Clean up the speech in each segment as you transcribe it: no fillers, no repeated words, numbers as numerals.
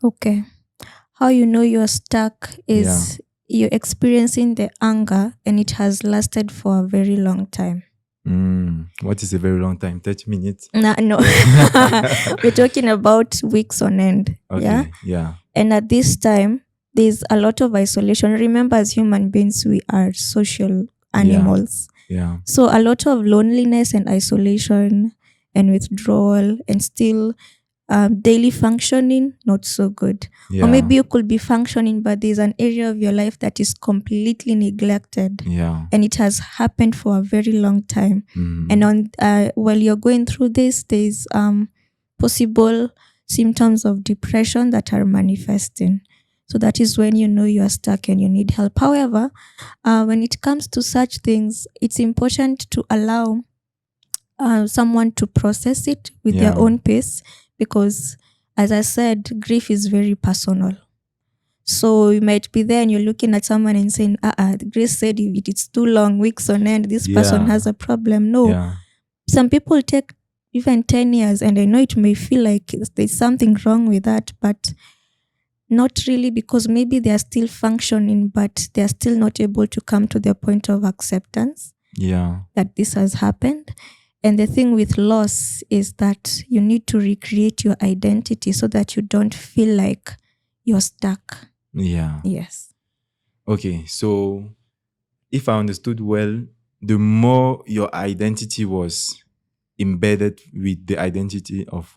Okay. How you know you're stuck Yeah. is you're experiencing the anger and it has lasted for a very long time. What is a very long time? 30 minutes? No. We're talking about weeks on end. Yeah. Okay. Yeah. And at this time, there's a lot of isolation. Remember, as human beings, we are social animals. Yeah. So a lot of loneliness and isolation and withdrawal and still daily functioning, not so good. Yeah. Or maybe you could be functioning, but there's an area of your life that is completely neglected. Yeah. And it has happened for a very long time. Mm. And while you're going through this, there's possible symptoms of depression that are manifesting. So that is when you know you are stuck and you need help. However, when it comes to such things, it's important to allow someone to process it with their own pace, because as I said, grief is very personal. So you might be there and you're looking at someone and saying, Grace said if it's too long, weeks on end, this person has a problem. No. Yeah. Some people take even 10 years, and I know it may feel like there's something wrong with that, but not really, because maybe they are still functioning, but they are still not able to come to the point of acceptance that this has happened. And the thing with loss is that you need to recreate your identity so that you don't feel like you're stuck. Yeah. Yes. Okay, so if I understood well, the more your identity was embedded with the identity of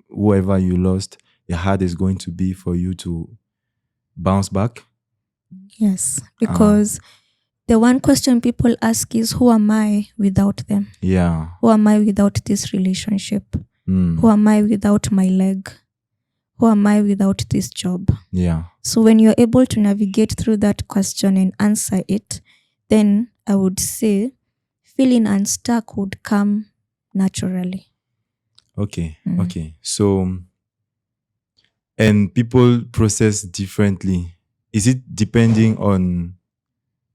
whoever you lost, the harder it's going to be for you to bounce back. Yes, because the one question people ask is, who am I without them? Yeah. Who am I without this relationship? Who am I without my leg? Who am I without this job? Yeah. So when you're able to navigate through that question and answer it, then I would say feeling unstuck would come naturally. Okay. Okay. So, and people process differently. Is it depending on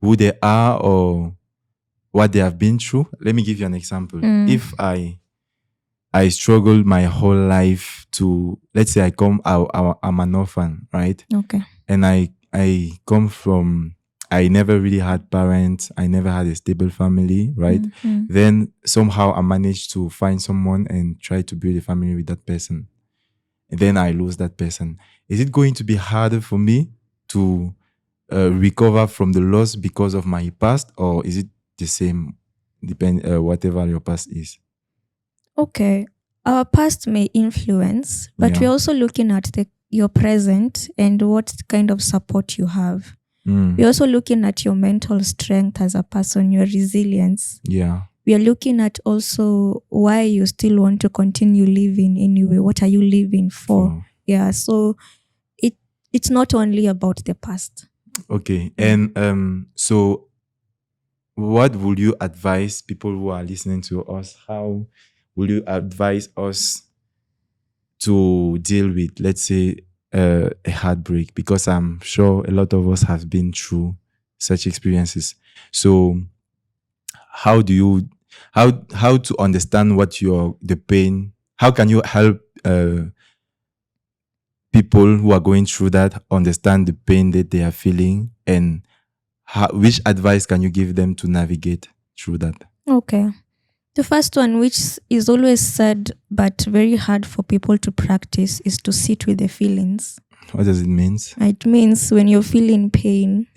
who they are or what they have been through? Let me give you an example. If I struggled my whole life to, let's say I'm an orphan, right? Okay. And I come from, I never really had parents. I never had a stable family, right? Then somehow I managed to find someone and try to build a family with that person. And then I lose that person. Is it going to be harder for me to recover from the loss because of my past, or is it the same, whatever your past is? Okay. Our past may influence, but we're also looking at your present and what kind of support you have. We're also looking at your mental strength as a person, your resilience. Yeah. We are looking at also why you still want to continue living anyway. What are you living for? Yeah. So it's not only about the past. Okay. And so what would you advise people who are listening to us? How will you advise us to deal with, let's say, a heartbreak? Because I'm sure a lot of us have been through such experiences. So how to understand what the pain, how can you help people who are going through that understand the pain that they are feeling, and which advice can you give them to navigate through that? Okay. The first one, which is always said but very hard for people to practice, is to sit with the feelings. What does it mean? It means when you're feeling pain,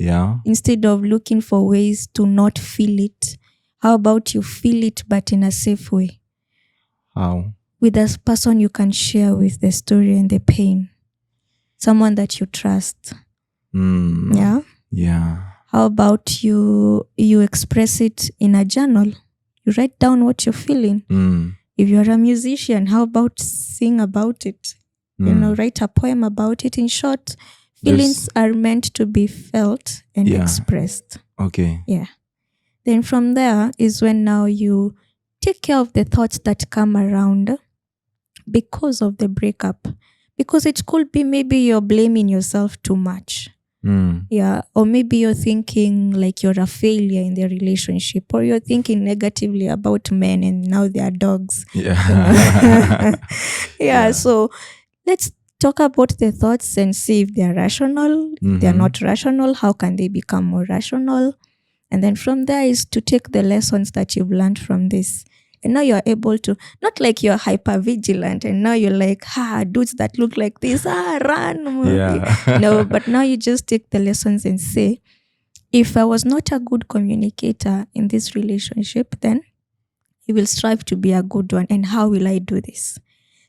instead of looking for ways to not feel it, how about you feel it but in a safe way? How? With a person you can share with the story and the pain. Someone that you trust. Yeah? Yeah. How about you express it in a journal? You write down what you're feeling. If you're a musician, how about sing about it? Write a poem about it. In short, feelings are meant to be felt and expressed. Okay. Yeah. Then from there is when now you take care of the thoughts that come around because of the breakup. Because it could be maybe you're blaming yourself too much. Yeah. Or maybe you're thinking like you're a failure in the relationship, or you're thinking negatively about men and now they are dogs. Yeah. Yeah. So let's talk about the thoughts and see if they're rational. If they're not rational, how can they become more rational? And then from there is to take the lessons that you've learned from this. And now you're able to, not like you're hyper vigilant and now you're like, dudes that look like this, run. Yeah. No, but now you just take the lessons and say, if I was not a good communicator in this relationship, then I will strive to be a good one. And how will I do this?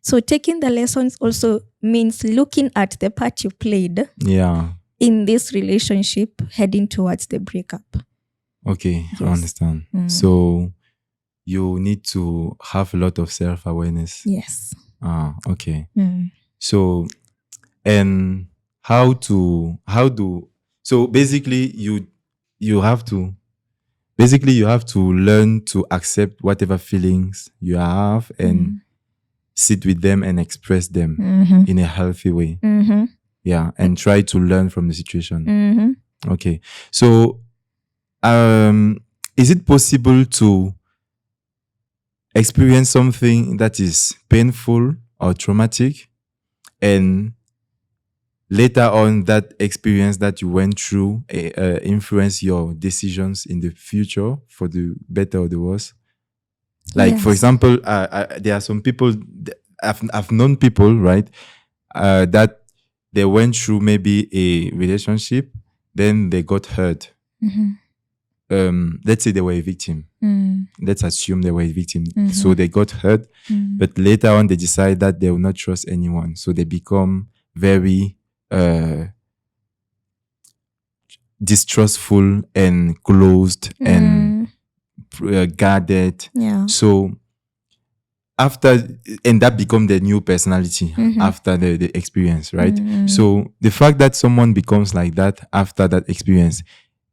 So taking the lessons also means looking at the part you played Yeah. in this relationship heading towards the breakup. Okay, Yes. I understand. So you need to have a lot of self-awareness. Yes. Okay. So, and so basically you have to learn to accept whatever feelings you have and sit with them and express them in a healthy way. Yeah, and try to learn from the situation. Okay. So, is it possible to experience something that is painful or traumatic, and later on that experience that you went through influence your decisions in the future for the better or the worse? Like, for Yes. example, there are some people, I've known people, right, that they went through maybe a relationship, then they got hurt. Let's say they were a victim. Let's assume they were a victim. So they got hurt, but later on they decide that they will not trust anyone. So they become very distrustful and closed and guarded. Yeah. So after, and that become the new personality after the experience, right? So the fact that someone becomes like that after that experience,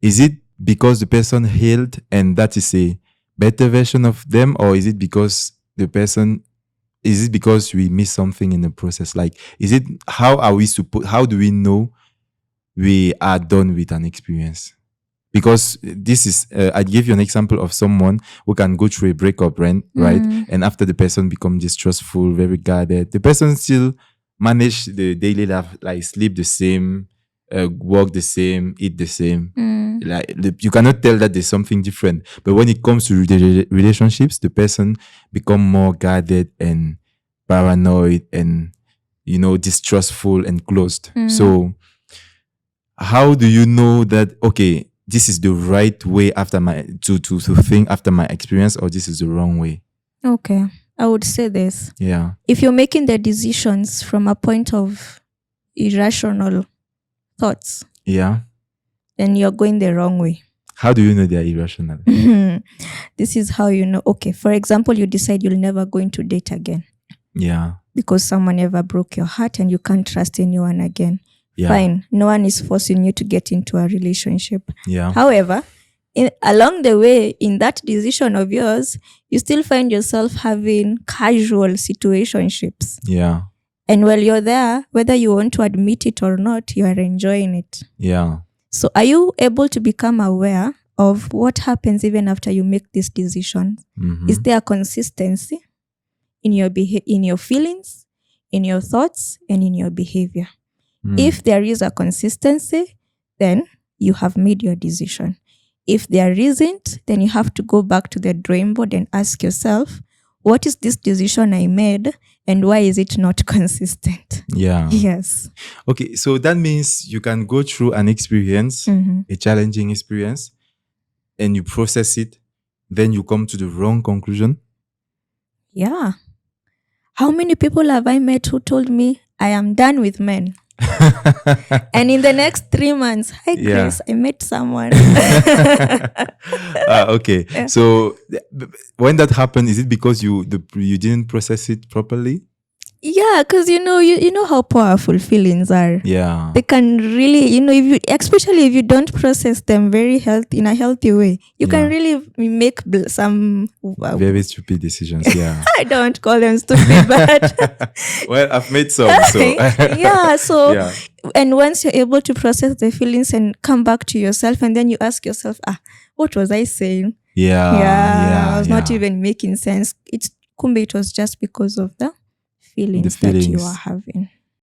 is it because the person healed and that is a better version of them, or is it because we miss something in the process? Like, how do we know we are done with an experience? Because this is, I give you an example of someone who can go through a breakup, right? And after the person becomes distrustful, very guarded, the person still manage the daily life, like sleep the same, work the same, eat the same. Like, you cannot tell that there's something different. But when it comes to the relationships, the person become more guarded and paranoid and, distrustful and closed. So how do you know that, okay, this is the right way after to think after my experience, or this is the wrong way? Okay. I would say this. Yeah. If you're making the decisions from a point of irrational thoughts, Yeah. then you're going the wrong way. How do you know they're irrational? This is how you know. Okay, for example, you decide you'll never going to date again. Yeah. Because someone ever broke your heart and you can't trust anyone again. Yeah. Fine. No one is forcing you to get into a relationship. Yeah. However, along the way, in that decision of yours, you still find yourself having casual situationships. Yeah. And while you're there, whether you want to admit it or not, you are enjoying it. Yeah. So are you able to become aware of what happens even after you make this decision? Is there a consistency in your feelings, in your thoughts, and in your behavior? If there is a consistency, then you have made your decision. If there isn't, then you have to go back to the drawing board and ask yourself, what is this decision I made and why is it not consistent? Yeah. Yes. Okay, so that means you can go through an experience, a challenging experience, and you process it, then you come to the wrong conclusion. Yeah. How many people have I met who told me I am done with men? And in the next 3 months, hi Chris, I met someone. Okay. Yeah. So when that happened, is it because you didn't process it properly? Yeah, because you know how powerful feelings are. Yeah, they can really, especially if you don't process them in a healthy way, you can really make some very stupid decisions. Yeah, I don't call them stupid, but well, I've made some. So yeah, so and once you're able to process the feelings and come back to yourself, and then you ask yourself, what was I saying? I was not even making sense. It was just because of the feelings that you are having.